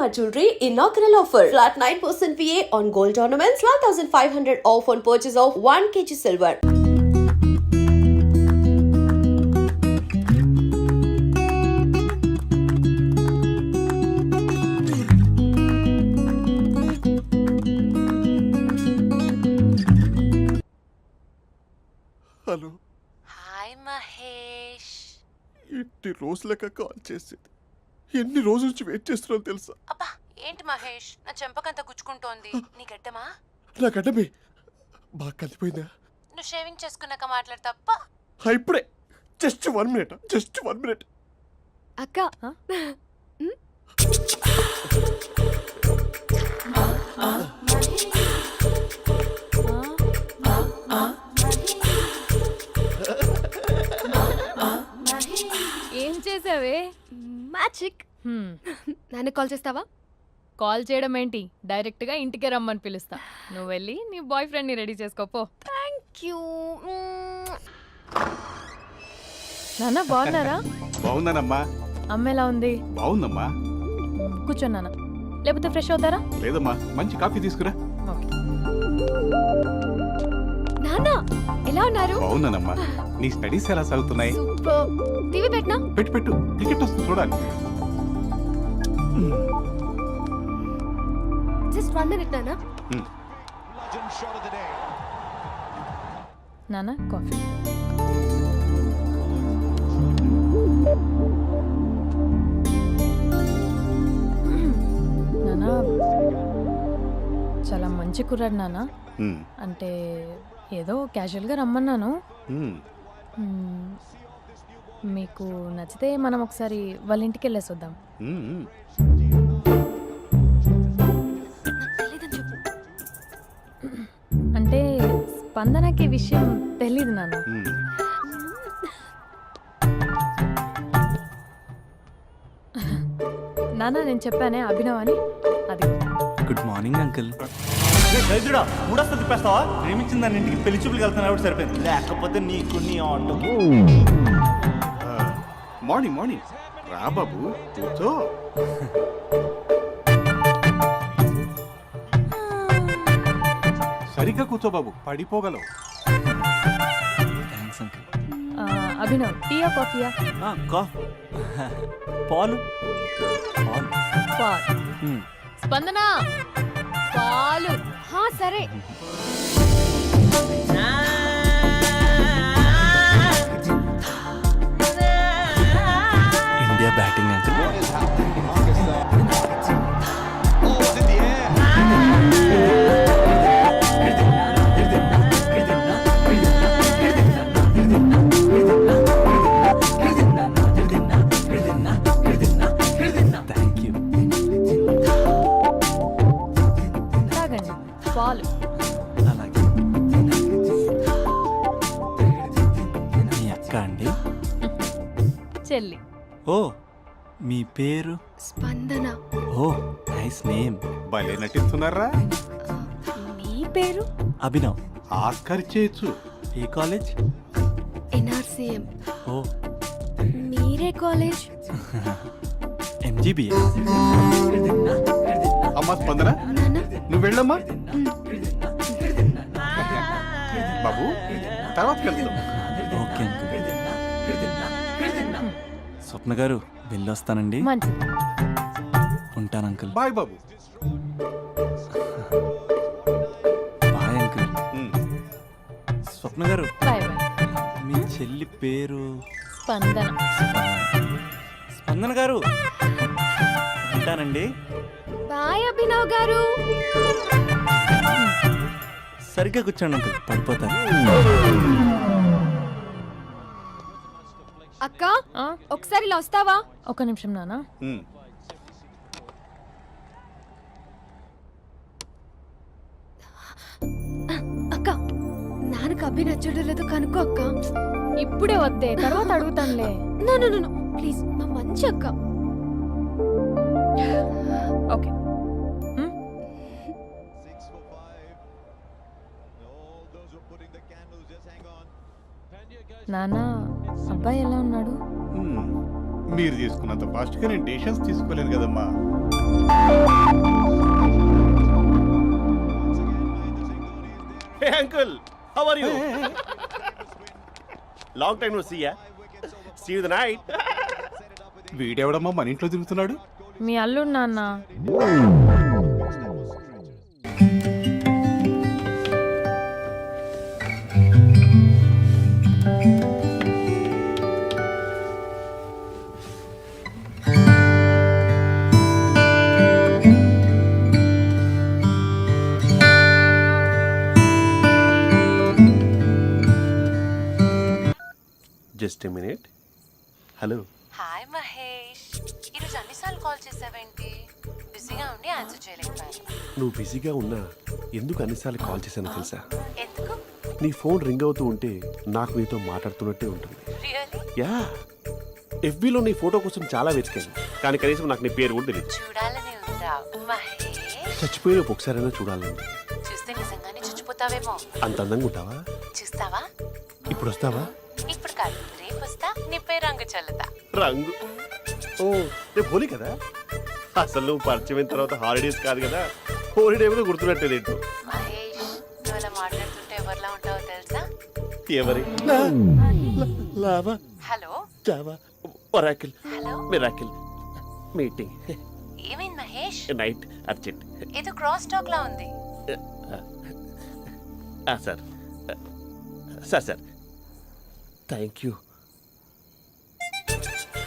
Shalimar Jewelry inaugural offer. Flat 9% VA on gold ornaments, 12,500 off on purchase of 1 kg silver. Hello. Hi Mahesh. ఎన్ని రోజులక call చేసేది, ఎన్ని రోజుల నుంచి wait చేస్తున్నాను తెలుసా? అబ్బా ఏంటి మహేష్, నా చెంపకంత గుచ్చుకుంటోంది. నీ గడ్డమా? నా గడ్డమే బాగా కలిపోయిందా? నువ్వు షేవింగ్ చేసుకున్నాక మాట్లాడు తప్ప. ఇప్పుడే జస్ట్ 1 మినిట్. అక్క ఏం చేసావే? మ్యాజిక్. నాన్న కాల్ చేస్తావా? కాల్ చేయడం ఏంటి, డైరెక్ట్ గా ఇంటికే రమ్మని పిలుస్తా. నువ్వు వెళ్ళి నీ బాయ్ ఫ్రెండ్ ని రెడీ చేసుకోపో. Thank you. నాన్న బాగున్నారా? బాగున్నానమ్మా. అమ్మ ఎలా ఉంది? బాగుందమ్మా. కూర్చోను నాన్న, లేకపోతే ఫ్రెష్ అవుతారా? లేదమ్మా, మంచి కాఫీ తీసుకురా. ఓకే. నాన్న ఎలా ఉన్నారు? బాగున్నానమ్మా. నీ స్టడీస్ ఎలా సాగుతున్నాయి? సూపర్. టీవీ పెట్టనా? పెట్టు టికెట్ వస్తుంది చూడాలి. జస్ట్ 1 మినిట్ నాన్న. నాన్న కాఫీ. నాన్న చాలా మంచి కుర్రాడు నాన్న. అంటే ఏదో క్యాజువల్గా రమ్మన్నాను. మీకు నచ్చితే మనం ఒకసారి వాళ్ళ ఇంటికి వెళ్ళేసి వద్దాం. అంటే స్పందనకి విషయం తెలీదు నాన్న. నాన్న నేను చెప్పానే అభినవ్ అని, అది. Good morning uncle. దరిద్రుడా, మూడొస్తా తిప్పేస్తావా? ప్రేమించిన దాని ఇంటికి పెళ్లి చూపులకు వెళ్తాను కాబట్టి సరిపోయింది, లేకపోతే నీకు నీ ఆటో. మార్నింగ్ రా బాబు, కూర్చో. సరిగ్గా కూర్చో బాబు, పడిపోగలవు. Thanks uncle. అభినవ్ టీయా కాఫీయా? పాలు. పాలు. స్పందన పాలు. సరే. India batting uncle. తాగండి పాలు. అలాగే. మీ అక్క అండి? చెల్లి. ఓ, మీ పేరు? స్పందన. ఓ, నైస్ నేమ్. భలే నటిస్తున్నారా? మీ పేరు? అభినవ్. ఆస్కార్ చేయొచ్చు. ఏ కాలేజ్? NRCM. ఓ, మీరే కాలేజ్? MGBA. అమ్మా స్పందన, నాన్న నువ్వు వెళ్ళమ్మా. బాబు తర్వాత వెళ్తాం. Okay uncle. స్వప్న గారు వెళ్ళొస్తానండి. మంచిది. ఉంటాను అంకుల్. బాయ్ బాబు. Bye uncle. స్వప్న గారు, బాయ్ బాయ్. మీ చెల్లి పేరు? స్పందన. స్పందన గారు, ఉంటానండి. బాయ్ అభినవ్ గారు. సరిగ్గా కూర్చోండి అంకుల్, పడిపోతారు. అక్క ఒకసారి ఇలా వస్తావా? ఒక నిమిషం నాన్న. అక్క నాన్నకు అభి నచ్చడం లేదో కనుక్కో అక్క. ఇప్పుడే వద్దే, తర్వాత అడుగుతానులే. నో నో నో ప్లీజ్, మా మంచి అక్క. ఓకే. నాన్న అబ్బాయి ఎలా ఉన్నాడు? మీరు తీసుకున్నంత ఫాస్ట్గా నేను డెసిషన్స్ తీసుకోలేదు కదమ్మా. Are you? Long time no see ya. See you the night. వీడెవడమ్మా మన ఇంట్లో తిరుగుతున్నాడు? మీ అల్లుడు నాన్న. Just a minute. Hello. Hi Mahesh, ఈరోజు అన్నిసార్లు కాల్ చేసావేంటి? బిజీగా ఉండి ఆన్సర్ చేయలేకపోయాను. నువ్వు బిజీగా ఉన్నా ఎందుకు అన్నిసార్లు కాల్ చేశానో తెలుసా? ఎందుకు? నీ ఫోన్ రింగ్ అవుతూ ఉంటే నాకు నీతో మాట్లాడుతున్నట్టే ఉంటుంది. రియల్లీ? యా. ఎఫ్బీలో నీ ఫోటో కోసం చాలా వెతికాను, కానీ కనీసం నాకు నీ పేరు కూడా తెలియదు. చూడాలని ఉందా మహేష్? చచ్చిపోయిన ఒకసారైనా చూడాలండి. చూస్తే నిజంగానే చచ్చిపోతావేమో. అంత అందంగా ఉంటావా? చూస్తావా? ఇప్పుడు వస్తావా? ఇప్పుడు కాదు, రేపు వస్తా, నీపై రంగు చల్లుతా. రంగు? ఓ, రేపు హోలీ కదా. అసలు నువ్వు పరిచయం తర్వాత హాలిడేస్ కాదు కదా, హోలిడే మీద గుర్తున్నట్టేది ఏంటో. మహేష్, నువ్వు అలా మాట్లాడుతుంటే ఎవరిలా ఉంటావో తెలుసా? ఎవరి? Lava, hello java, oracle, hello, miracle, meeting, ఏమైంది మహేష్? Night, urgent. ఏదో క్రాస్ టాక్ లా ఉంది. Sir sir sir thank you.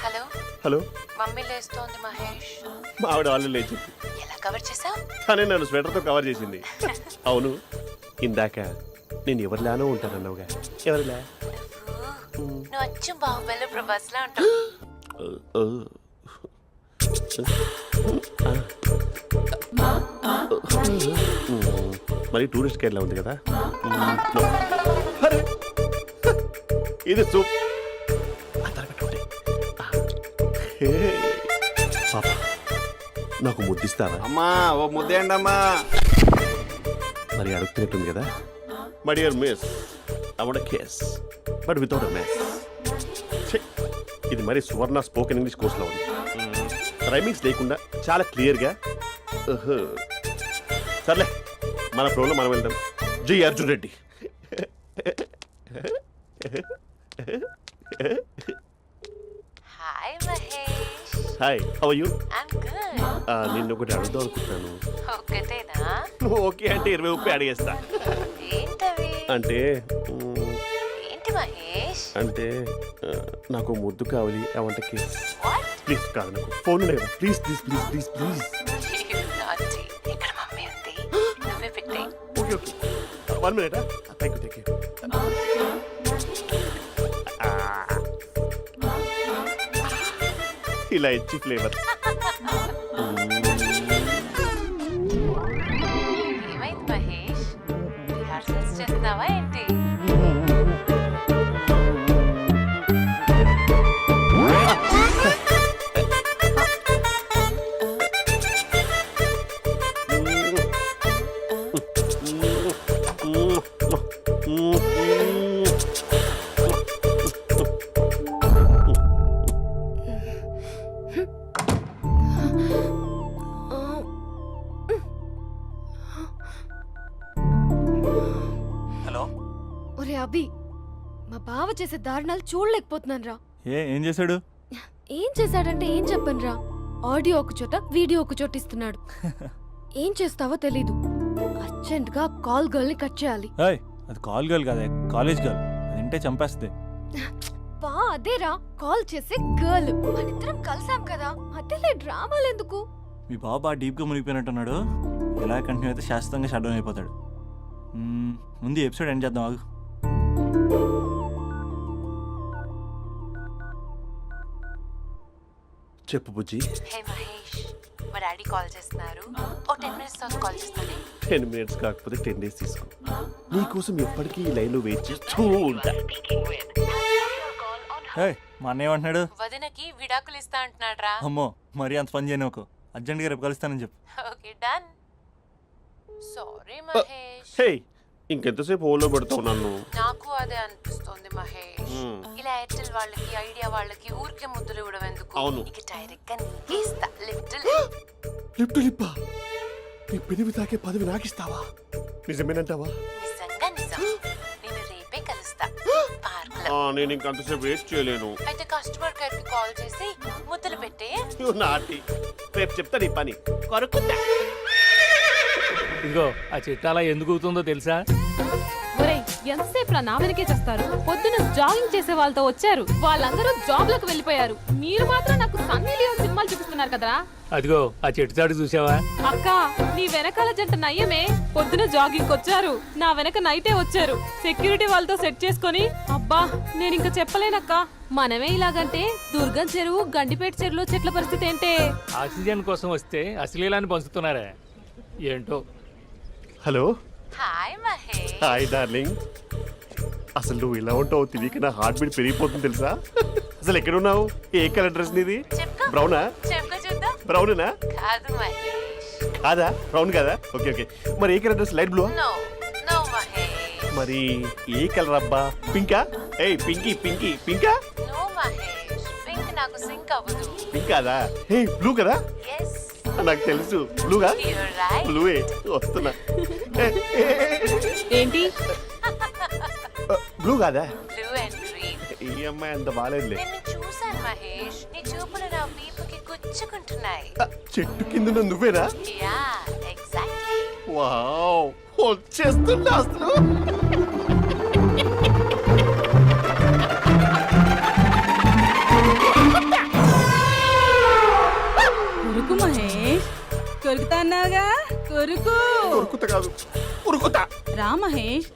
Hello, hello. Mummy లేస్తోంది మహేష్. మా ఆవిడ వాళ్ళు లేచింది. ఎలా కవర్ చేసావు? కానీ నన్ను స్వెటర్తో కవర్ చేసింది. అవును, ఇందాక నేను ఎవరిలానో ఉంటానన్నావుగా, ఎవరిలా? నువ్వు అచ్చం బాహుబలి ప్రభాస్ లా ఉంటావు. మరి టూరిస్ట్ గైడ్లా ఉంది కదా. అరే, ఇది సూప్. పాప, నాకు ముద్దిస్తారా? అమ్మా ఓ ముద్దేయండి అమ్మా. మరి అడుగుతున్నట్టుంది కదా. My dear miss, I want kiss but without a mess. ఇది మరి సువర్ణ స్పోకెన్ ఇంగ్లీష్ కోర్సులో ఉంది. రైమింగ్స్ లేకుండా చాలా క్లియర్గా. సర్లే, మన ప్రోలో మనం వెళ్దాం. G Arjun Reddy. Hi Mahesh. Hi, how are you? I'm good. నిన్ను ఒకటి అడుగుదాం అనుకుంటున్నాను. ఒక్కటేనా? నువ్వు ఓకే అంటే 20 అడిగేస్తా. ఏంటవి? అంటే ఏంటి మహేష్? అంటే నాకు ముద్దు కావాలి. I want kiss. What? Please కాదు, నాకు ఫోన్ లేదా? Please please please please please. నాటి. ఇక్కడ మమ్మీ ఉంది, నువ్వే పెట్టే. Okay okay, 1 minute. Thank you. ఇలా ఇచ్చి ఫ్లేవర్. ఏమైంది మహేష్? రిహార్సల్స్ చేస్తున్నావా ఏంటి? హలో. ఒరే అభి, మా బావ చేసే దారుణాలు చూడలేకపోతున్నాను రా. ఏం చేశాడు? ఏం చేశాడంటే ఏం చెప్పను రా. ఆడియో ఒక చోట, వీడియో ఒక చోట ఇస్తున్నాడు. ఏం చేస్తావో తెలీదు. అర్జెంట్ గా కాల్ గర్ల్ ని కట్ చేయాలి. అది కాల్ గర్ల్ కాదే, కాలేజ్ గర్ల్. అది వింటే చంపేస్తుంది. బా అదేరా, కాల్ చేసే గర్ల్. మనిద్దరం కలిసాం కదా, అదేలే డ్రామాలు ఎందుకు? మీ బాబు బాగా డీప్గా మునిగిపోయినట్టున్నాడు. ఎలా కంటిన్యూ అయితే శాశ్వతంగా షట్ డౌన్ అయిపోతాడు. ముందు ఎపిసోడ్ ఎండ్ చేద్దాం, ఆగు. చెప్పు బుజ్జి. హే మహేష్, మా డాడీ కాల్ చేస్తున్నారు. ఓ 10 minutes తర్వాత కాల్ చేస్తాను. 10 minutes కాకపోతే 10 days తీసుకో. నీకోసం ఎప్పటికీ ఈ లైన్లో వెయిట్ చేస్తూ ఉంటా. మా అన్నయ్య ఏమంటున్నాడు? వదినకి విడాకులు ఇస్తా అంటున్నాడు రా. అమ్మో, మరీ అంత పని చేయను. ఒక అర్జెంట్గా రేపు కలుస్తానని చెప్పు. Okay done. సారీ మహేష్. హే, ఇంకెంతసేపు హోల్లో పెడతావు నన్ను? నాకు అదే అనిపిస్తోంది మహేష్. ఇలా ఎయిర్టెల్ వాళ్ళకి, ఐడియా వాళ్ళకి ఊరికే ముద్దులు ఇవ్వడం ఎందుకు? అవును. ఇక డైరెక్ట్ గా నీకే ఇస్తా. లిటిల్ లిప్ లిప్పా, నీ పెనివి తాకే పదవి నాకిస్తావా? నిజమేనంటావా? నిజంగా నిజం. నేను నేను ఇంకంతసేపు వెయిట్ చేయలేను. అయితే కస్టమర్ కేర్ కి కాల్ చేసి ముద్దులు పెట్టి నువ్వు నాటి రేపు చెప్తా నీ పని కొరుకుందా. ఇదిగో ఆ చెట్టు అలా ఎందుకు అవుతుందో తెలుసా? ఒరేయ్ ఎంతసేపు నా వెనకే చేస్తారు? పొద్దున జాగింగ్ చేసే వాళ్ళతో వచ్చారు, వాళ్ళందరూ జాబ్ లకు వెళ్ళిపోయారు. మీరు మాత్రం నాకు సన్నీ లియోన్ సినిమాలు చూపిస్తున్నారు కదరా. అదిగో ఆ చెట్టు చాటు చూసావా? అక్క నీ వెనకాల జంట నయ్యమే. పొద్దున జాగింగ్ వచ్చారు, నా వెనక నైటే వచ్చారు. సెక్యూరిటీ వాళ్ళతో సెట్ చేసుకొని అబ్బా నేను ఇంకా చెప్పలేనక్క. మనమే ఇలాగంటే దుర్గం చెరువు, గండిపేట చెరువులో చెట్ల పరిస్థితి ఏంటే? ఆక్సిజన్ కోసం వస్తే అశ్లీలాన్ని పంచుతున్నారా ఏంటో. Hello, hi Mahesh. Hi darling. అసలు నువ్వు ఇలా ఉంటావు తెలియక నా హార్ట్ బీట్ పెరిగిపోతుంది తెలుసా? అసలు ఎక్కడున్నావు? ఏ కలర్ డ్రెస్ నీది? చెప్పుకో. బ్రౌనా? చెప్పుకో చూద్దాం. బ్రౌనేనా? కాదు మహేష్. కాదా? బ్రౌన్ కదా? Okay okay. మరి ఏ colour dress? Light blue? No no Mahesh. మరి ఏ కలర్ అబ్బా? పింకా? ఏయ్ పింకీ పింకీ పింకా? నో మహేష్, పింక్ నాకు సింక్ అవ్వదు. పింక్ కాదా? ఏ బ్లూ కదా? ఎస్ నాకు తెలుసు. బ్లూగా? You're right. బ్లూవే వస్తున్నా. ఏంటి బ్లూ కాదా? Blue and green. ఈ అమ్మాయి అంత బాగాలేదులే. నిన్ను చూశాను మహేష్, నీ చూపులు నా వీపుకి గుచ్చుకుంటున్నాయి. చెట్టు కింద నువ్వేనా? Yeah exactly. వావ్, వచ్చేస్తున్నా అసలు. కొరుకు మహేష్, కొరుకుతా అన్నావుగా, కొరుకు. ఉరుకుతా కాదు, ఉరుకుతా. రా మహేష్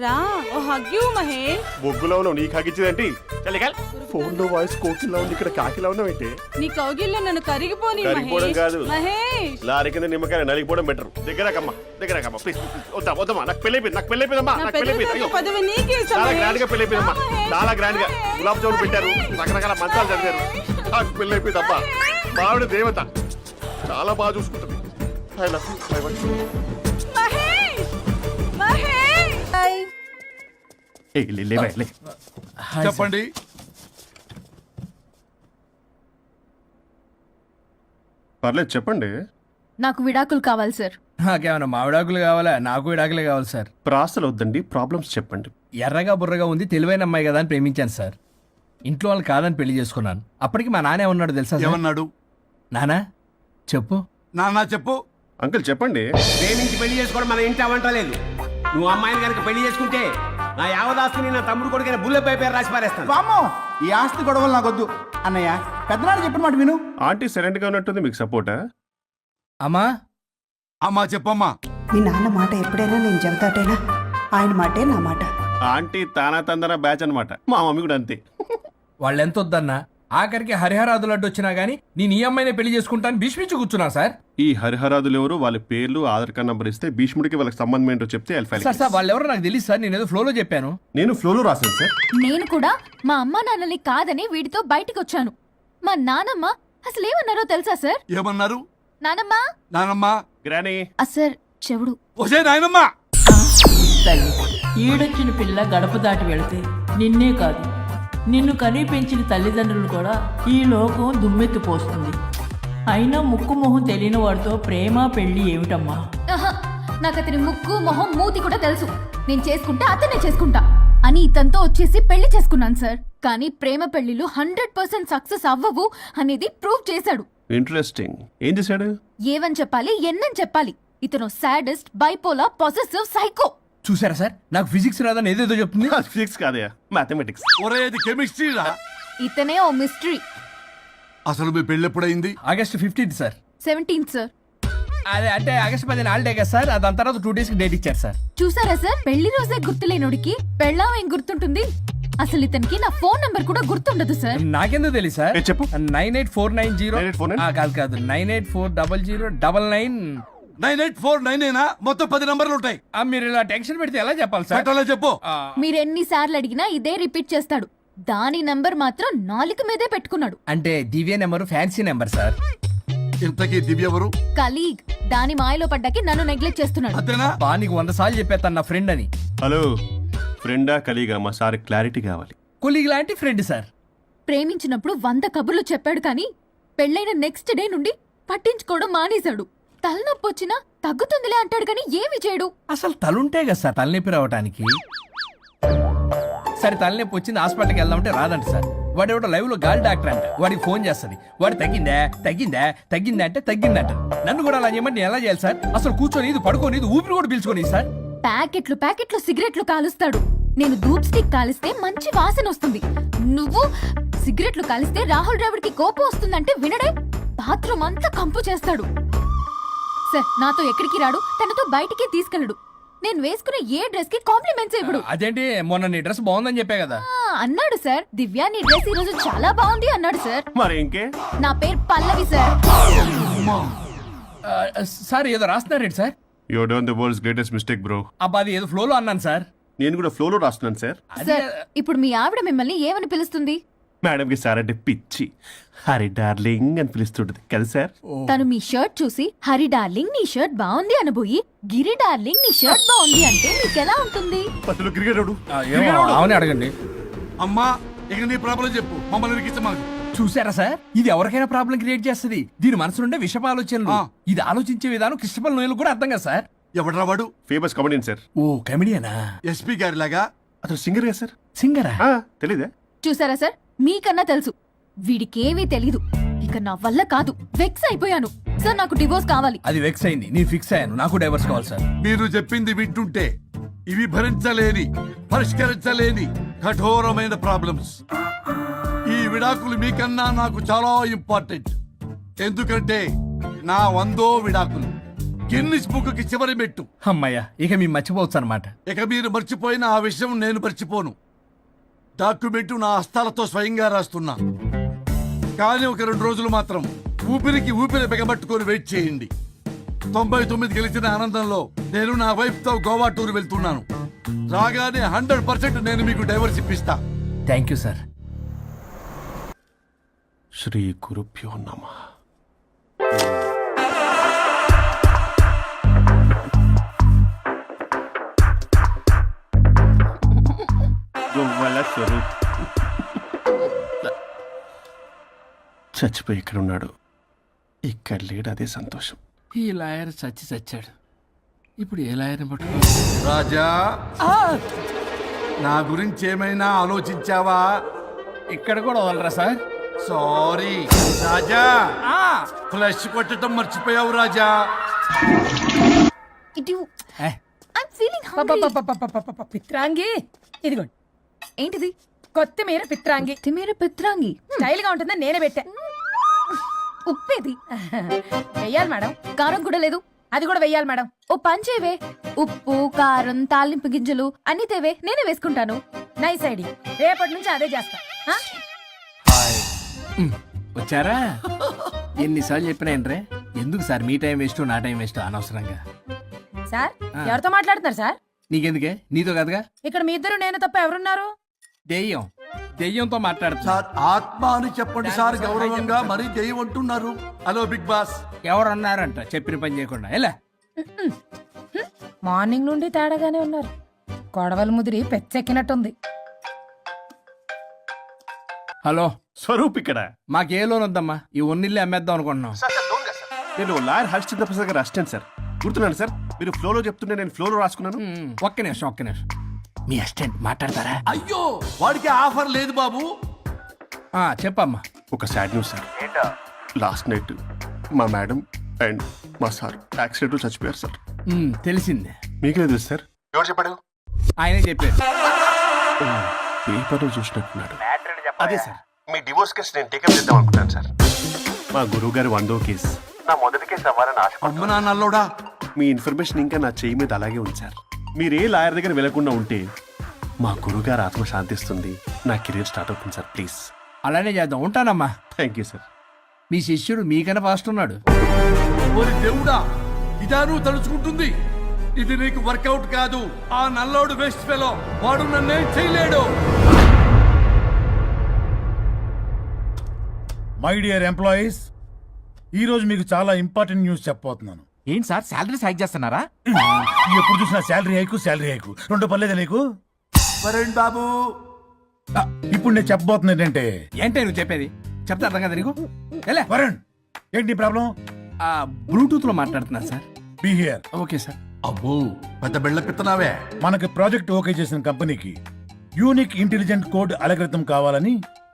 రా, ఓ హగ్గు మహేష్. బొగ్గులో ఉన్నావు, నీకు హగించదేంటి? ఫోన్ లో వాయిస్ కోకిలా ఉంది, ఇక్కడ కాకిలా ఉన్నావు ఏంటి? నీ కౌగిల్లో నన్ను కరిగిపోని కరిగిపోవడం మహేష్. కాదు. మహేష్ లారీ కింద నిమ్మకాయ నలిగిపోవడం బెటర్. దగ్గరకమ్మా ప్లీజ్. వద్దా వద్దమ్మా, నాకు పెళ్ళైపోయిందమ్మా, నా నాకు పెద్ద పెళ్ళైపోయింది. అయ్యో, పదవి నీకే ఇస్తా చాలా మహేష్. గ్రాండ్ గా పెళ్ళైపోయిందమ్మా, రా మహేష్. చాలా గ్రాండ్ గా. గులాబ్ జామున్ పెట్టారు, రకరకాల మంచాలు చదివారు. నాకు పెళ్ళైపోయిందమ్మా. మావిడ దేవత, చాలా బాగా చూసుకుంటుంది. I love you. I want you. Mahesh Mahesh. ఏయ్, లే. చెప్పండి. పర్లేదు చెప్పండి. నాకు విడాకులు కావాలి సార్. నాకేమన్నా మామిడాకులు కావాలా? నాకు విడాకులే కావాలి సార్. ప్రాసలు వద్దండి, ప్రాబ్లమ్స్ చెప్పండి. ఎర్రగా బుర్రగా ఉంది, తెలివైన అమ్మాయి కదా అని ప్రేమించాను సార్. ఇంట్లో వాళ్ళు కాదని పెళ్లి చేసుకున్నాను. అప్పటికి మా నాన్న ఏమన్నాడు తెలుసా సార్? ఏమన్నాడు? నానా చెప్పు. నాన్న చెప్పు. అంకుల్ చెప్పండి. ప్రేమించి పెళ్లి చేసుకోవడం మన ఇంటి అవంటలేదు. నువ్వు అమ్మాయిని కనుక పెళ్లి చేసుకుంటే నా యావదాస్తిని నా తమ్ముడు కొడుకైన బుల్లెపై పేరు రాసి పారేస్తాను. వామ్మో, ఈ ఆస్తి గొడవలు నాకొద్దు. అన్నయ్య, పెద్దనాడు చెప్పిన మాట విను. ఆంటీ సైలెంట్ గా ఉన్నట్టుంది, మీకు సపోర్టా? అమ్మా అమ్మా చెప్పమ్మా. మీ నాన్న మాట ఎప్పుడైనా నేను చెబుతాటేనా? ఆయన మాటే నా మాట. ఆంటీ తానా తందన బ్యాచ్ అన్నమాట. మా మమ్మీ కూడా అంతే. వాళ్ళు ఎంత వద్దన్నా ఆఖరికి హరిహరాదులు అడ్డు వచ్చినా గానీ నేను ఈ అమ్మాయినే పెళ్లి చేసుకుంటాను భీష్మించి కూర్చున్నా సార్. ఈ హరిహరాదులు ఎవరు, వాళ్ళ పేర్లు, ఆధార్ కార్డ్ నంబర్ ఇస్తే భీష్ముడికి వాళ్ళకి సంబంధం ఏంటో చెప్తే సార్ వాళ్ళు ఎవరో నాకు తెలియదు సార్. నేను ఏదో ఫ్లోలో చెప్పాను. నేను ఫ్లోలో రాశాను సార్. నేను కూడా మా అమ్మా నాన్నని కాదని వీడితో బయటికి వచ్చాను. మా నానమ్మ అసలు ఏమన్నారో తెలుసా సార్? ఏమన్నారు? నానమ్మ నానమ్మా. గ్రానీ. సార్ చెవుడు. ఒసే నాయనమ్మా. తల్లి ఈడొచ్చిన పిల్ల గడప దాటి వెళితే నిన్నే కాదు, నిన్ను కనీ పెంచిన తల్లిదండ్రులు కూడా ఈ లోకం దుమ్మెత్తిపోస్తుంది. అయినా ముక్కు మొహం తెలియని వాడితో ప్రేమ పెళ్లి ఏమిటమ్మా? నాకు అతని ముక్కు మొహం మూతి కూడా తెలుసు. నేను చేసుకుంటా అతనే చేసుకుంటా అని ఇతనితో వచ్చేసి పెళ్లి చేసుకున్నాను సార్. కానీ ప్రేమ పెళ్లిలు 100% సక్సెస్ అవ్వవు అనేది ప్రూవ్ చేశాడు. ఇంట్రెస్టింగ్. ఏం చేశాడు? ఏవని చెప్పాలి, ఎన్నని చెప్పాలి. ఇతను సాడెస్ట్, బైపోలా, పొసెసివ్, సైకో. చూసారా సార్, నాకు ఫిజిక్స్ రాదని ఏదేదో చెప్తుంది. ఫిజిక్స్ కాదయా, మ్యాథమెటిక్స్. ఒరే ఇది కెమిస్ట్రీ రా. ఇతనే ఓ మిస్టరీ. అసలు మీ పెళ్ళి ఎప్పుడైంది? August 15th sir. 17th sir. అదే అంటే ఆగస్ట్ 15 హాలిడే కదా సార్. దాని తర్వాత 2 days కి డేట్ ఇచ్చారు సార్. చూసారా సార్, పెళ్లి రోజే గుర్తులేనోడికి పెళ్ళాం ఏం గుర్తుంటుంది? అసలు ఇతనికి నా ఫోన్ నంబర్ కూడా గుర్తుండదు సార్. నాకెందుకు తెలియదు సార్. చెప్పు. 98490 98490? కాదు 9840099. 98499 మొత్తం 10 నంబర్లు ఉంటాయి. మీరు ఇలా టెన్షన్ పెడితే ఎలా చెప్పాలి సార్? పెట్టాలో చెప్పు. మీరు ఎన్నిసార్లు అడిగినా ఇదే రిపీట్ చేస్తాడు. దాని నంబర్ మాత్రం నాలుక మీదే పెట్టుకున్నాడు. అంటే దివ్య నెంబర్ ఫ్యాన్సీ నెంబర్ సార్. ఇంతకీ దివ్య ఎవరు? కలీగ్. దాని మాయలో పడ్డాకి నన్ను నెగ్లెక్ట్ చేస్తున్నాడు. అంతేనా? బా నీకు 100 సార్లు చెప్పేస్తాను నా ఫ్రెండ్ అని. హలో, ఫ్రెండా కలీగా? మా సార్ క్లారిటీ కావాలి. కొలీగ్ లాంటి ఫ్రెండ్ సార్. ప్రేమించినప్పుడు 100 కబుర్లు చెప్పాడు కానీ పెళ్ళైన నెక్స్ట్ డే నుండి పట్టించుకోవడం మానేశాడు. తలనొప్పి వచ్చినా తగ్గుతుందిలే అంటాడు కానీ ఏమి చేయడు. అసలు తలుంటే కదా సార్ తలనొప్పి రావటానికి. ఒకసారి తలనొప్పి వచ్చింది హాస్పిటల్కి వెళ్దామంటే రాదంట సార్. వాడు ఎవడో లైవ్ లో గాలి డాక్టర్ అంట, వాడికి ఫోన్ చేస్తుంది. వాడు తగ్గిందా అంటే తగ్గిందంట. నన్ను కూడా అలా చేయమంటే నేను ఎలా చేయాలి సార్? అసలు కూర్చొని ఇది పడుకోని ఇది ఊపిరి కూడా పీల్చుకొని సార్. ప్యాకెట్లు సిగరెట్లు కాలుస్తాడు. నేను ధూప్ స్టిక్ కాలిస్తే మంచి వాసన వస్తుంది. నువ్వు సిగరెట్లు కాలిస్తే రాహుల్ ద్రావిడ్కి కోపం వస్తుందంటే వినడే. బాత్రూమ్ అంతా కంపు చేస్తాడు. సార్ నాతో ఎక్కడికి రాడు, తనతో బయటికి తీసుకెళ్ళడు. నేను వేసుకునే ఏ డ్రెస్ కి కాంప్లిమెంట్స్ ఇవ్వడు. అదేంటి, మొన్న నీ డ్రెస్ బాగుందని చెప్పా కదా. అన్నాడు సార్. దివ్య నీ డ్రెస్ ఈ రోజు చాలా బాగుంది అన్నాడు సార్. మరి ఇంకే నా పేరు పల్లవి సార్. సార్ ఏదో రాస్తున్నారేంటి sir? You done the world's greatest mistake bro. అబ్బా అది ఏదో ఫ్లోలో అన్నాను సార్. నేను కూడా ఫ్లోలో రాస్తున్నాను సార్. సార్ ఇప్పుడు మీ ఆవిడ మిమ్మల్ని ఏమని పిలుస్తుంది? మేడంకి సార్ అంటే పిచ్చి. హరి డార్లింగ్ అని పిలుస్తుంటది కదా సార్. తను మీ షర్ట్ చూసి హరి డార్లింగ్ నీ షర్ట్ బాగుంది అనబోయి గిరి డార్లింగ్ నీ షర్ట్ బాగుంది అంటే మీకెలా ఉంటుంది? పత్తులు క్రికెట్ అవునే అడగండి. అమ్మా ఇక నీ ప్రాబ్లం చెప్పు, మమ్మల్ని ఇరికించమాకు. చూసారా సార్, ఇది ఎవరికైనా ప్రాబ్లం క్రియేట్ చేస్తుంది. దీని మనసు నుండే విషప ఆలోచనలు. ఇది ఆలోచించే విధానం కృష్ణపల్ నోయలు కూడా అర్థం కదా సార్. ఎవడరా వాడు? Famous comedian sir. ఓ కమెడియనా? ఎస్పీ గారి లాగా. అతను సింగర్ కదా సార్. సింగరా? తెలీదా? చూసారా సార్, మీకన్నా తెలుసు. వీడికేమీ తెలీదు. ఇక నా వల్ల కాదు, వెక్స్ అయిపోయాను సార్. నాకు డివోర్స్ కావాలి. అది వెక్స్ అయింది, నేను ఫిక్స్ అయ్యాను. నాకు డైవర్స్ కావాలి సార్. మీరు చెప్పింది వింటుంటే ఇవి భరించలేని, పరిష్కరించలేని కఠోరమైన ప్రాబ్లమ్స్. ఈ విడాకులు మీకన్నా నాకు చాలా ఇంపార్టెంట్. ఎందుకంటే నా 100వ విడాకులు గిన్నిస్ బుక్కి చివరి మెట్టు. అమ్మయ్య, ఇక మేము మర్చిపోవచ్చు అనమాట. ఇక మీరు మర్చిపోయిన ఆ విషయం నేను మర్చిపోను. డాక్యుమెంటు నా హస్తాలతో స్వయంగా రాస్తున్నా. కానీ ఒక 2 రోజులు మాత్రం ఊపిరికి ఊపిరి బిగబట్టుకొని వెయిట్ చేయండి. 99 గెలిచిన ఆనందంలో నేను నా వైఫ్ తో గోవా టూర్ వెళ్తున్నాను. రాగానే 100% నేను మీకు డైవర్స్ ఇప్పిస్తా. Thank you sir. శ్రీ గురుభ్యో నమః. చచ్చిపోయి ఇక్కడ ఉన్నాడు, ఇక్కడ లేడు, అదే సంతోషం. ఈ లాయర్ చచ్చాడు. ఇప్పుడు ఏ లాయర్ని పట్టుకో? రాజా, నా గురించి ఏమైనా ఆలోచించావా? ఇక్కడ కూడా వదలరా సార్? సారీ రాజా, ఫ్లష్ కొట్టడం మర్చిపోయావు రాజా. పిత్రాంగి ఇదిగోండి. ఏంటిది? కొత్తిమీర పిత్రాంగి. కొత్తిమీర పిత్రాంగి స్టైల్ గా ఉంటుందని నేనే పెట్టా. ఉప్పేది వెయ్యాలి మేడం. కారం కూడా లేదు. అది కూడా వెయ్యాలి మేడం. ఓ పంచేవే, ఉప్పు కారం తాలింపు గింజలు అన్ని తేవే, నేనే వేసుకుంటాను. Nice idea. రేపటి నుంచి అదే చేస్తా. వచ్చారా? ఎన్నిసార్లు చెప్పినా ఏంట్రే, ఎందుకు సార్ మీ టైం వేస్ట్ నా టైం వేస్ట్ అనవసరంగా? సార్ ఎవరితో మాట్లాడుతున్నారు సార్? నీకెందుకే, నీతో కదగా. ఇక్కడ మీ ఇద్దరు నేను తప్ప ఎవరున్నారు? దెయ్యంతో మాట్లాడుతా. సార్ ఆత్మ అని చెప్పండి సార్, గౌరవంగా. మరీ దెయ్యం అంటున్నారు. Hello Bigg Boss. ఎవరు అన్నారంట చెప్పిన పని చేయకుండా? ఎలా మార్నింగ్ నుండి తేడాగానే ఉన్నారు. గొడవల ముదిరి పెచ్చెక్కినట్టుంది. హలో స్వరూప్ ఇక్కడ. మాకే లోన్ వద్దమ్మా, ఈ ఒన్నిల్లు అమ్మేద్దాం అనుకుంటున్నాం. నేను లాయర్ హరిశ్చంద్ర ప్రసాద్ గారు అసిస్టెంట్ సార్. గుర్తున్నాను సార్, మీరు ఫ్లోలో చెప్తుంటే నేను ఫ్లోలో రాసుకున్నాను. ఒక్క నిమిషం. మీ అసిస్టెంట్ మాట్లాడతారా? అయ్యో, వాడికి ఆఫర్ లేదు బాబు. చెప్పమ్మా. ఒక sad news sir. Last night మా మేడం అండ్ మా సార్ యాక్సిడెంట్ చచ్చిపోయారు సార్. తెలిసిందే. మీకే తెలుసు సార్. ఎవరు చెప్పాడు? ఆయనే చెప్పారు. పేపర్లో చూసినట్టున్నాడు. అదే సార్, మీ డివోర్స్ కేసు నేను టేకప్ చేద్దాం అనుకుంటాను సార్. మా గురువు గారు 100వ కేసు నా మొదటి కేసు అవ్వాలని ఆశ. అమ్మ నాన్నల్లోడా, మీ ఇన్ఫర్మేషన్ ఇంకా నా చెయ్యి మీద అలాగే ఉంది సార్. మీరే లాయర్ దగ్గర వెళ్లకుండా ఉంటే మా గురువు గారు ఆత్మ శాంతిస్తుంది, నా కెరీర్ స్టార్ట్ అవుతుంది సార్. ప్లీజ్ అలానే చేద్దాం. ఉంటానమ్మా. Thank you sir. మీ శిష్యుడు మీకన్నా ఫాస్ట్ ఉన్నాడు. ఓరి దేవుడా, ఇదా నువ్వు తలుచుకుంటుంది? ఇది నీకు వర్కౌట్ కాదు. ఆ నల్లోడు వేస్ట్ ఫెలో, వాడు నన్నేం చేయలేడు. మై డియర్ ఎంప్లాయీస్, ఈ రోజు మీకు చాలా ఇంపార్టెంట్ న్యూస్ చెప్పబోతున్నాను. ఏంటి సార్, శాలరీస్ హైక్ చేస్తున్నారా? ఎప్పుడు చూసినా శాలరీ హైకు 2 పర్లేదా నీకు? వరుణ్ బాబు, ఇప్పుడు నేను చెప్పబోతున్నా ఏంటంటే, ఏంటే నువ్వు చెప్పేది? చెప్తా అర్థం కదా నీకు? ఎలా వరుణ్, ఏంటి ప్రాబ్లం? బ్లూటూత్ లో మాట్లాడుతున్నా sir. Be here. Okay sir. అబ్బో పెద్ద బిళ్ళ పిత్తనావే. మనకి ప్రాజెక్ట్ ఓకే చేసిన కంపెనీకి యూనిక్ ఇంటెలిజెంట్ కోడ్ అలకృతం కావాలని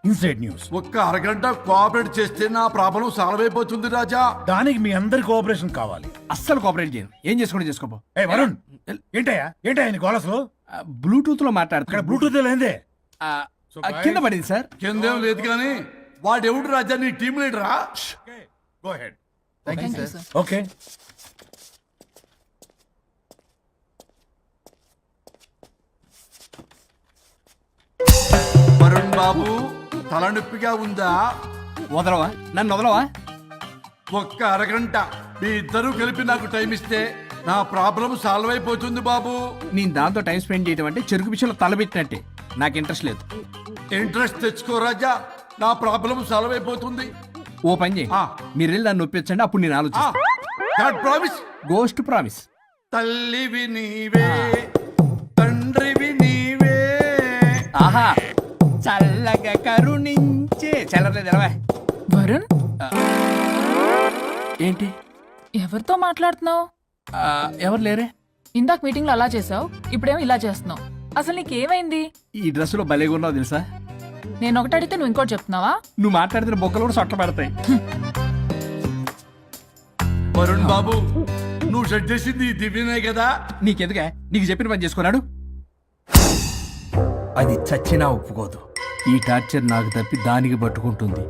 ఇన్సైడ్ న్యూస్. ఒక్క అరగంట కోఆపరేట్ చేస్తే నా ప్రాబ్లం సాల్వ్ అయిపోతుంది రాజా. దానికి మీ అందరి కోఆపరేషన్ కావాలి. అస్సలు కోఆపరేట్ చేయను. ఏం చేసుకోండి చేసుకోపో. ఏ వరుణ్, ఏంటయ్యా నీ గోలసలు? బ్లూటూత్ లో మాట్లాడుతున్నా. ఇక్కడ బ్లూటూత్ లేదే. కింద పడింది సార్. కిందేం లేదు కానీ వాడెవడు రాజా నీ టీం లీడరా? Go head. ఓకే. వరుణ్ బాబు తలనొప్పిగా ఉందా? వదలవా? నన్ను వదలవా? ఒక్క అరగంట మీ ఇద్దరూ కలిపి నాకు టైం ఇస్తే నా ప్రాబ్లం సాల్వ్ అయిపోతుంది బాబు. నేను దాంతో టైం స్పెండ్ చేయడం అంటే చెరుకు విషయంలో తలబెట్టినట్టే. నాకు ఇంట్రెస్ట్ లేదు. ఇంట్రెస్ట్ తెచ్చుకో రాజా, నా ప్రాబ్లం సాల్వ్ అయిపోతుంది. ఓ పని చేయి, మీరు వెళ్ళి నన్ను ఒప్పించండి, అప్పుడు నేను ఆలోచిస్తాను. ప్రామిస్. Ghost promise. తల్లివి నీవే, తండ్రివి నీవే. ఆహా, చల్లగా కరుణించే. చల్లలేదు ఎలవా. వరుణ్, ఏంటి? ఎవరితో మాట్లాడుతున్నావు? ఎవరు లేరే. ఇందాక మీటింగ్ లో అలా చేసావు, ఇప్పుడేమో ఇలా చేస్తున్నావు. అసలు నీకేమైంది? ఈ డ్రెస్ లో భలేగా ఉన్నావు తెలుసా. నేను ఒకటి అడిగితే నువ్వు ఇంకోటి చెప్తున్నావా? నువ్వు మాట్లాడితే బొక్కలు కూడా సొట్ట పడతాయి. వరుణ్ బాబు, నువ్వు సెట్ చేసింది ఈ దివ్యనే కదా. నీకెందుకే? నీకు చెప్పిన పని చేసుకున్నాడు. అది చచ్చినా ఒప్పుకోదు. ఈ టార్చర్ నాకు తప్పి దానికి పట్టుకుంటుంది.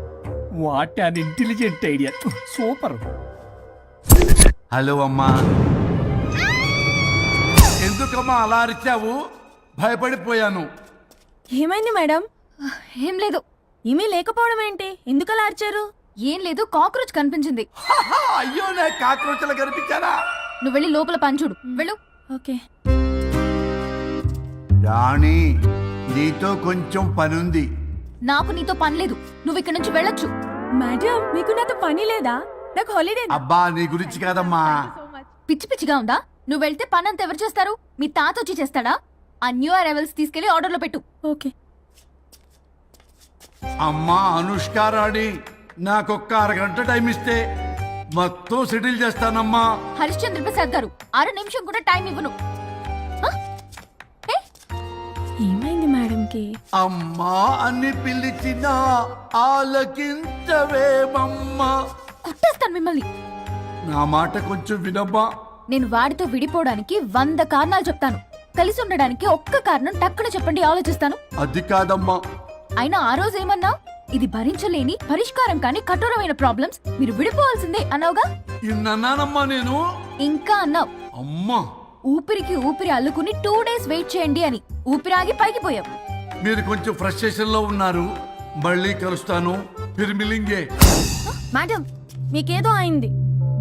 What an intelligent idea. Super. Hello అమ్మా. ఎందుకమ్మా అలా అరిచావు? భయపడిపోయాను. ఏమైంది మేడం? ఏం లేదు. ఏమీ లేకపోవడం ఏంటి? ఎందుకలా అరిచారు? ఏం లేదు, కాక్రోచ్ కనిపించింది. అయ్యో, నా కాక్రోచ్లు కనిపించారా? నువ్వు వెళ్ళి లోపల పని చూడు. వెళ్ళు. ఓకే. రాణి, నీతో కొంచెం పనుంది. నాకు నీతో పని లేదు. నువ్వు ఇక్కడ నుంచి వెళ్ళొచ్చు. మేడం, మీకు నాతో పని లేదా? నాకు హాలిడే. అబ్బా, నీ గురించి కాదమ్మా. పిచ్చి పిచ్చిగా ఉందా? నువ్వు వెళ్తే పని అంతా ఎవరు చేస్తారు? మీ తాత వచ్చి చేస్తాడా? ఆ న్యూ అరైవల్స్ తీసుకెళ్లి ఆర్డర్లో పెట్టు. ఓకే. అమ్మా అనుష్క రాణి, నాకొక్క అరగంట టైం ఇస్తే మొత్తం సెటిల్ చేస్తానమ్మా. హరిశ్చంద్ర ప్రసాద్ గారు, 6 నిమిషం కూడా టైం ఇవ్వను. ఏమైంది మేడంకి? అమ్మా అని పిలిచిన ఆలకించవేమమ్మా. కుట్టేస్తాను మిమ్మల్ని. నా మాట కొంచెం వినమ్మా. నేను వాడితో విడిపోవడానికి 100 కారణాలు చెప్తాను. కలిసి ఉండడానికి ఒక్క కారణం టక్కున చెప్పండి, ఆలోచిస్తాను. అది కాదమ్మా. అయినా ఆ రోజు ఏమన్నా? ఇది భరించలేని పరిష్కారం కాని కఠోరమైన ప్రాబ్లమ్స్, మీరు విడిపోవాల్సిందే అన్నావుగా. ఇన్నానమ్మా నేను. ఇంకా అన్నావు. అమ్మా, ఊపిరికి ఊపిరి అల్లుకుని 2 days వెయిట్ చేయండి అని. ఊపిరాగి పైకి పోయావు. మీరు కొంచెం ఫ్రస్ట్రేషన్ లో ఉన్నారు. మళ్ళీ కలుస్తాను. ఫిర్మిలింగే. మేడం, మీకేదో అయింది.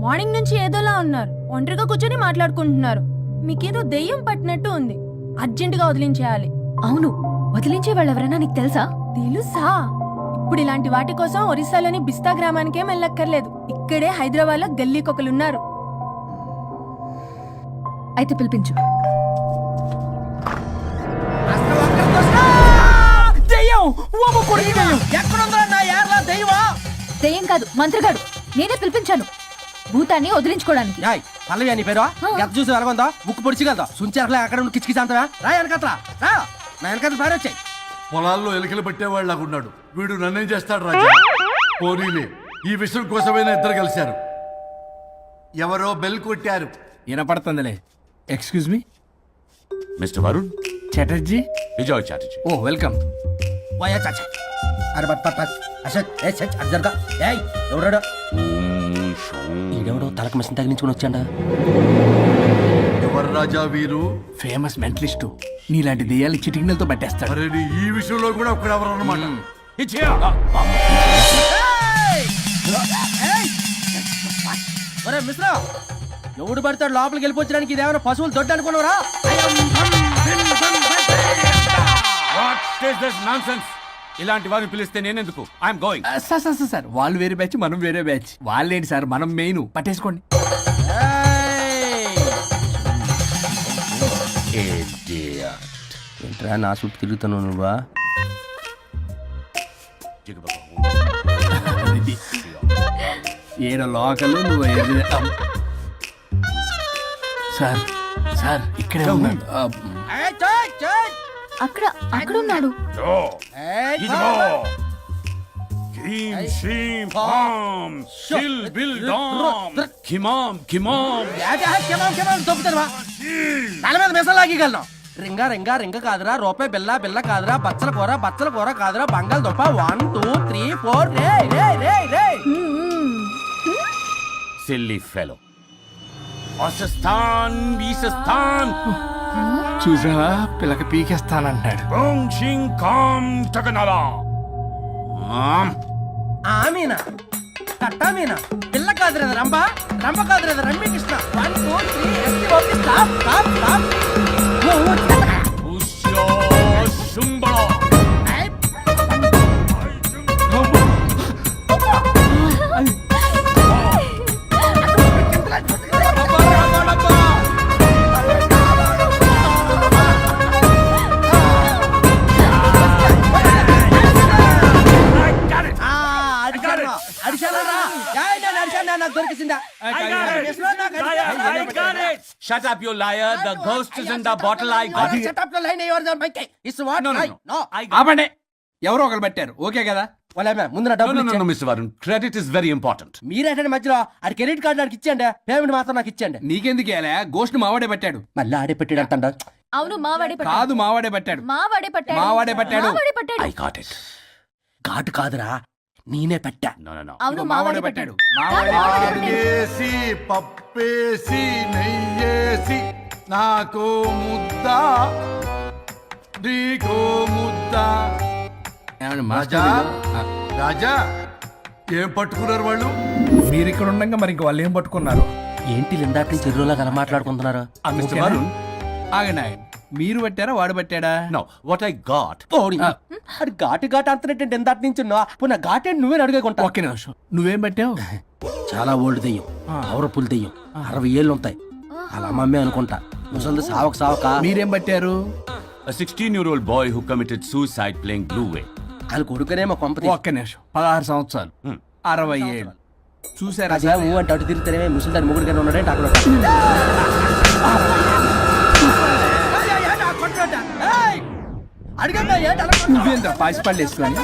మార్నింగ్ నుంచి ఏదోలా ఉన్నారు. ఒంటరిగా కూర్చొని మాట్లాడుకుంటున్నారు. మీకేదో దెయ్యం పట్టినట్టు ఉంది. అర్జెంటుగా వదిలించేయాలి. అవును, వదిలించే వాళ్ళెవరైనా నీకు తెలుసా? తెలుసా? ఇప్పుడు ఇలాంటి వాటి కోసం ఒరిస్సాలోని బిస్తా గ్రామానికేం వెళ్ళక్కర్లేదు. ఇక్కడే హైదరాబాద్ లో గల్లీకొకలున్నారు. అయితే పిలిపించు. దెయ్యం కాదు, మంత్రగాడు. నేనే పిలిపించాను భూతాన్ని వదిలించుకోవడానికి. పల్లవి అని పేరు ఎంత చూసి వెలగొందా? ముక్కు పొడిచిగలదా? సుంచరలే అక్కడ ఉండి కిచకిచ అంతవా? రా వెనకట్రా, రా. నా వెనకట్ల పారి వచ్చాయి. పొలాల్లో ఎలుకలు పట్టేవాళ్ళకున్నాడు వీడు. నన్నేం చేస్తాడు రాజా? పోనీలే, ఈ విషయం కోసమైనా ఇద్దరు కలిశారు. ఎవరో బెల్ కొట్టారు. వినపడుతుందిలే. Excuse me, mister Varun Chatterjee. Vijay Chatterjee. ఓ వెల్కమ్. వాయా చాచా. అరే బట్ అశోక్, ఏ సెట్ అర్జర్గా. ఏయ్, ఎవరాడు? ఈడెవడో తలకు మిషన్ తగిలించుకుని వచ్చాడా? ఎవరు రాజా వీరు? Famous mentalist. నీలాంటి దెయ్యాలు చిటికినలతో పట్టేస్తాడు. అరే, ఈ విషయంలో కూడా ఒకడెవరు అన్నమాట. ఒరే మిశ్రా, ఎవడు పడతాడు లోపలికి వెళ్ళిపోవడానికి? ఇదేమైనా పశువులు దొడ్డు అనుకున్నారా? ఇలాంటి వారిని పిలిస్తే నేనెందుకు? I'm going. సార్ వాళ్ళు వేరే బ్యాచ్, మనం వేరే బ్యాచ్. వాళ్ళేంటి సార్, మనం మెయిన్. పట్టేసుకోండి. ఏంట్రా నా చుట్టూ తిరుగుతాను నువ్వా? ఏడ లోకలు నువ్వు సార్ ఇక్కడే ఉన్నాను. అక్కడ అక్కడ ఉన్నాడు. ఇదిగో కీమ్ షీమ్ పామ్ షిల్ బిల్ డామ్ కిమామ్ కిమామ్ తల మీద మెసలు లాగగలను. రింగా రింగా రింగ కాదురా, రూపాయి బిల్ల బిల్ల కాదురా, బచ్చల కూర కాదురా, బంగాళదుంప 1 2 3 4 రే రే రే రే. సిల్లీ ఫెలో అసస్థాన్ బీసస్థాన్ చూసావా పిల్లకి పీకేస్తానంటాడు. బోంగ్ షింగ్ కామ్ టకనలా ఆమీనా కట్టామీనా పిల్ల కాదురా రంభ, రంభ కాదురా రమ్య కృష్ణ. 1 2 3 ఎస్టీ ఓకే స్టాప్ స్టాప్ స్టాప్. ఉష్యో శుంబళ Shut up, you liar. The ghost is in the bottle. I got it. Shut up, the line. Yours are my cake. It's what? No. ఆపండి. ఎవరో ఒకరు పెట్టారు. ఓకే కదా? వాళ్ళ ముందు నా డబ్బులు ఇచ్చేయండి. Mister Varun credit is very important. మీరేంటంటే మధ్యలో ఆడి క్రెడిట్ కార్డు నాకు ఇచ్చేయండి, పేమెంట్ మాత్రం నాకు ఇచ్చేయండి. నీకెందుకు ఇవ్వాలా? గోస్ట్ మావాడే పెట్టాడు. మళ్ళీ ఆడే పెట్టాడు అంటండ. అవును మావాడే పట్టాడు. కాదు మావాడే పెట్టాడు. మావాడే పట్టాడు. మావాడే పట్టాడు. మావాడే పట్టాడు. I got it. ఘాటు కాదురా, నేనే పెట్టా. అవును మావాడే పట్టాడు. అడిగేసి పప్పేసి నెయ్యేసి నాకు ముద్ద నీకో ముద్ద. రాజా రాజా ఏం పట్టుకున్నారు వాళ్ళు? మీరు ఇక్కడ ఉండగా మరి ఇంక వాళ్ళు ఏం పట్టుకున్నారు? ఏంటి లిందాటి చెరువులా కల మాట్లాడుకుంటున్నారు? ఆగండి, మీరు పట్టారా వాడు పట్టాడా? No what I got. అది ఘాటు ఘాటు అంతనేటంటే ఎందాటి నుంచి పునః ఘాటే నువ్వే అడిగేకుంటా. ఒకే నిమిషం, నువ్వేం పట్టావు? చాలా ఓల్డ్ దెయ్యం, పవర్ఫుల్ దెయ్యం, 60 ఏళ్ళు ఉంటాయి. అలా అమ్మమ్మే అనుకుంటా. ముసలి సావక మీరేం పట్టారు? A 16-year-old boy who committed suicide playing Blue Whale. వాళ్ళ కొడుకునేమో కొంపతి. ఒక్క నిమిషం, 16 సంవత్సరాలు, 60 ఏళ్ళు చూసారా? అంటే అటు తిరుగుతానే ముసలి దాని ముగ్గురు ఉన్నాడే అక్కడ. నువ్వేంద్ర పాసిపళ్ళు వేసుకొని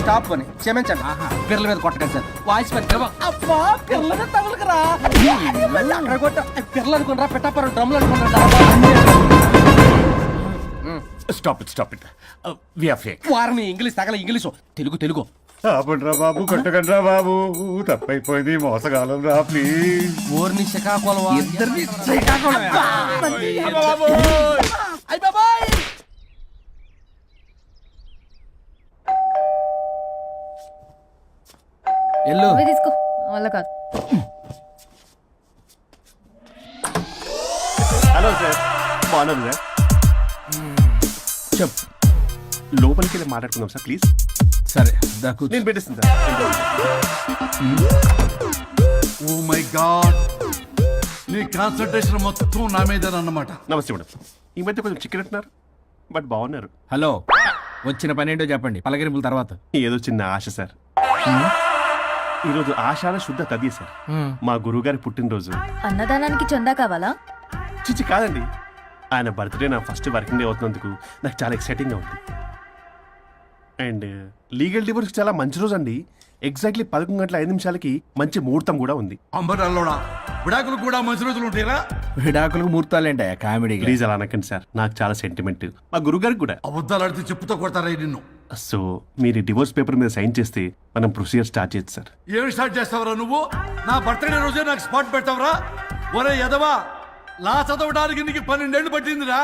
స్టాప్ అని క్షమించండి. పిల్లల మీద కొట్టగా సార్ వాయిస్ పిల్లల తగులుకురా అక్కడ కొట్ట పిల్లలు అనుకున్నారా పెట్టాపరు డ్రమ్లు అనుకున్నారా? Stop it. We are fake. వారిని ఇంగ్లీష్ తగల ఇంగ్లీషు తెలుగు. ఆపండ్రా బాబు, కొట్టకండ్రా బాబు, తప్పైపోయింది, మోసగాలం రా ప్లీజ్. ఊరిని శ్రీకాకుళం ఇద్దరిని ఎల్లు తీసుకో వాళ్ళ కాదు. హలో సార్, బాగున్నాను సార్. చెప్పు. లోపలికి వెళ్ళి మాట్లాడుకుందాం సార్ ప్లీజ్. సరే దాకు నేను పెట్టేస్తాను సార్. ఓ మై గాడ్, నీ కాన్సంట్రేషన్ మొత్తం నా మీదనన్నమాట. నమస్తే మేడం. ఈ మధ్య కొంచెం చికెన్ అంటున్నారు, బట్ బాగున్నారు. హలో, వచ్చిన పని ఏంటో చెప్పండి, పలకరింపుల తర్వాత. ఏదో చిన్న ఆశ సార్. ఈరోజు ఆషాఢ శుద్ధ తది సార్, మా గురువు గారి పుట్టినరోజు. అన్నదానానికి చందా కావాలా? చిచ్చి కాదండి, ఆయన బర్త్డే నా ఫస్ట్ వర్కింగ్ డే అవుతున్నందుకు నాకు చాలా ఎక్సైటింగ్గా ఉంది. అండ్ లీగల్ డివోర్స్ చాలా మంచి రోజు అండి. ఎగ్జాక్ట్లీ 11:05 మంచి ముహూర్తం కూడా ఉంది. అంబరాల్లోడా విడాకులు కూడా మంచి రోజులు ఉంటాయిరా? విడాకులకు ముహూర్తాలేంట కామెడీ. ప్లీజ్ అలా అనకండి సార్, నాకు చాలా సెంటిమెంట్, మా గురువు గారికి కూడా. అబద్ధాలు ఆడితే చెప్పుతో కొడతారా నిన్ను? సో మీరు డివోర్స్ పేపర్ మీద సైన్ చేస్తే మనం ప్రొసీజర్ స్టార్ట్ చేయొచ్చు సార్. ఏమి స్టార్ట్ చేస్తావరా నువ్వు? నా బర్త్డే రోజే నాకు స్పాట్ పెట్టావరా? ఒరే ఎదవా, లా చదవడానికి నీకు 12 ఏళ్ళు పట్టిందిరా.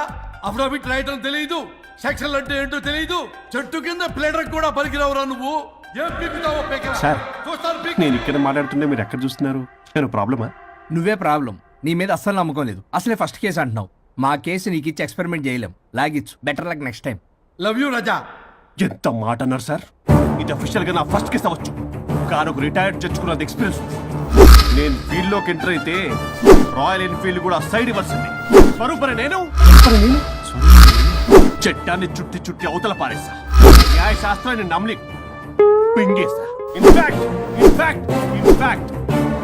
అఫిడవిట్ రాయటం తెలియదు, సెక్షన్లు అంటే ఏంటో తెలియదు, చెట్టు కింద ప్లేడర్ కూడా పలికిరావురా నువ్వు. ఏం పీకుతావో పీకరా. సార్, చూస్తాను పీకు. నేను ఇక్కడ మాట్లాడుతుంటే మీరు ఎక్కడ చూస్తున్నారు? నేను ప్రాబ్లమా? నువ్వే ప్రాబ్లం. నీ మీద అస్సలు నమ్మకం లేదు. అసలే ఫస్ట్ కేసు అంటున్నావు. మా కేసు నీకు ఇచ్చి ఎక్స్పెరిమెంట్ చేయలేం. లాగిచ్చు. Better luck next time. Love you Raja. ఎంత మాట అన్నారు సార్? ఇది అఫీషియల్ గా నా ఫస్ట్ కేసు అవ్వచ్చు, కానీ ఒక రిటైర్డ్ జడ్జ్కున్నది ఎక్స్పీరియన్స్. నేను ఫీల్డ్ లోకి ఎంటర్ అయితే రాయల్ ఎన్ఫీల్డ్ కూడా సైడ్ ఇవ్వాల్సింది. స్వరూపరే నేను చట్టాన్ని చుట్టి అవతల పారేస్తా. న్యాయ శాస్త్రాన్ని నమ్మి పింగేస్తా. ఇన్ఫాక్ట్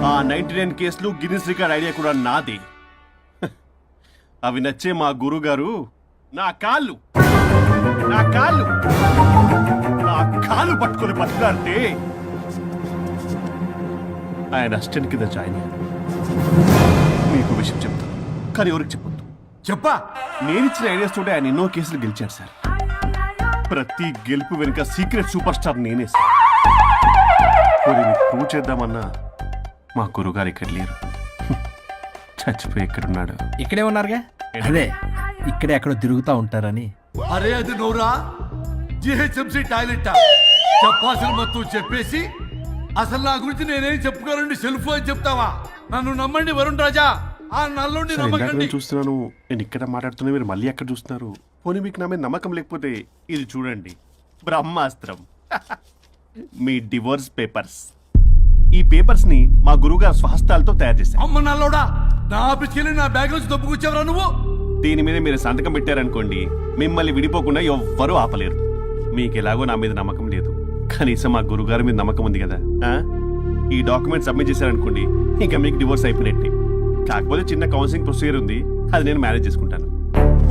ఆ 99 కేసులు గిన్నిస్ రికార్డ్ ఐడియా కూడా నాది. అవి నచ్చే మా గురుగారు నా కాళ్ళు పట్టుకొని బతుకుతారంటే ఆయన అసిస్టెంట్ కింద జాయిన్ అయ్యాను. మీకు విషయం చెప్తాను, కానీ ఎవరికి చెప్పొద్దు. చెప్పా. నేను ఇచ్చిన ఐడియాస్ తోటి ఆయన ఎన్నో కేసులు గెలిచాడు సార్. ప్రతి గెలుపు వెనుక సీక్రెట్ సూపర్ స్టార్ నేనే సార్. మరి మీకు ప్రూవ్ చేద్దామన్నా మా గురుగారు ఇక్కడ లేరు. చచ్చిపోయి ఎక్కడున్నాడు? ఇక్కడే ఉన్నారుగా. అదే ఇక్కడే ఎక్కడో తిరుగుతూ ఉంటారని. అరే అది నోరా జిహెచ్ఎంసీ టాయిలెట్ చెప్పాల్సిన మొత్తం చెప్పేసి అసలు నా గురించి నేనేం చెప్పుకోనండి సెల్ఫ్ అని చెప్తావా? నన్ను నమ్మండి వరుణ్ రాజా, ఆ నల్లుండి సార్, ఇందాక నమ్మకండి. నేను చూస్తున్నాను, నేను ఇక్కడ మాట్లాడుతున్నా, మీరు మళ్ళీ ఎక్కడ చూస్తున్నారు? పోనీ మీకు నా మీద నమ్మకం లేకపోతే ఇది చూడండి, బ్రహ్మాస్త్రం. మీ డివోర్స్ పేపర్స్. ఈ పేపర్స్ ని మా గురువుగారు స్వహస్తాలతో తయారు చేశారు. అమ్మ నల్లోడా, నా ఆఫీస్కి నా బ్యాగ్ నుంచి దొప్పుకొచ్చావరా నువ్వు? దీని మీద మీరు సంతకం పెట్టారనుకోండి, మిమ్మల్ని విడిపోకుండా ఎవ్వరూ ఆపలేరు. మీకు ఎలాగో నా మీద నమ్మకం లేదు, కనీసం మా గురుగారి మీద నమ్మకం ఉంది కదా. ఈ డాక్యుమెంట్ సబ్మిట్ చేశారనుకోండి, ఇంకా మీకు డివోర్స్ అయిపోయినట్టే. కాకపోతే చిన్న కౌన్సిలింగ్ ప్రొసీజర్ ఉంది, అది నేను మేనేజ్ చేసుకుంటాను.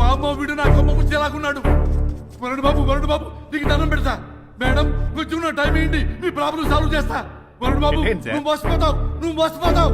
బామ్మ వీడు నా కొమ్మ గురించి ఎలాగున్నాడు? వరుణ్ బాబు నీకు దండం పెడతా. మేడం కొంచెం నా టైం ఏంటి, మీ ప్రాబ్లం సాల్వ్ చేస్తా. వరుణ్ బాబు ఏంటి సార్? నువ్వు మోసపోతావు.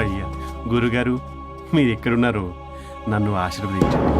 అయ్యా గురుగారు, మీరు ఎక్కడున్నారో నన్ను ఆశీర్వదించండి.